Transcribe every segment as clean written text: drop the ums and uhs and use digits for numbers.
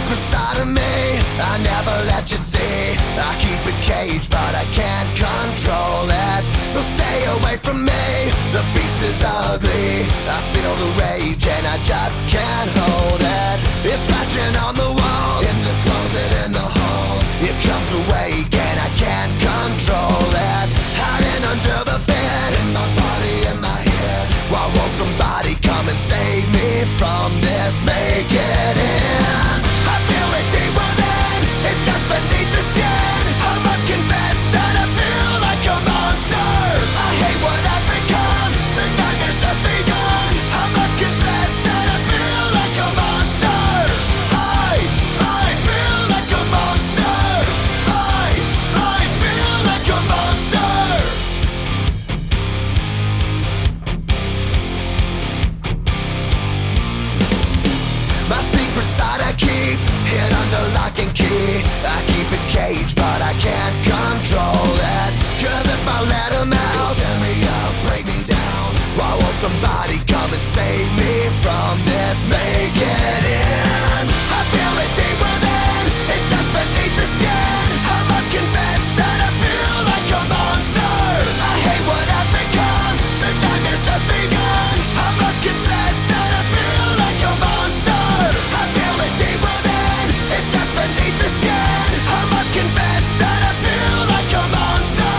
secret side of me I never let you see. I keep it caged but I can't control it. So stay away from me, the beast is ugly. I feel the rage and I just can't hold it. It's scratching on the walls, in the closet, in the halls. It comes awake and I can't control it. Hiding under the bed, in my body, in my head. Why won't somebody come and save me from this? Make it end. I feel it deep within, it's just beneath the skin. I must confess that I feel like a monster. I hate what I've become, the nightmare's just begun. I must confess that I feel like a monster. I feel like a monster. I feel like a monster. My secret side I keep hid under lock and key. I keep it caged but I can't control it. Cause if I let him out, he'll tear me up, break me down. Why won't somebody come and save me from this? Make it end. I feel it deep within, it's just beneath the skin. I must confess that I feel like a monster. I hate what I've become, the nightmare's just begun. I must confess that I feel like a monster. I feel it deep within, it's just beneath the skin. I must confess that I feel like a monster.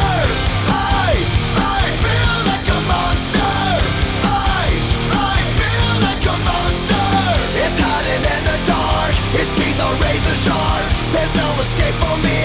I feel like a monster. I feel like a monster. It's hiding in the dark, its teeth are razor sharp. There's no escape for me.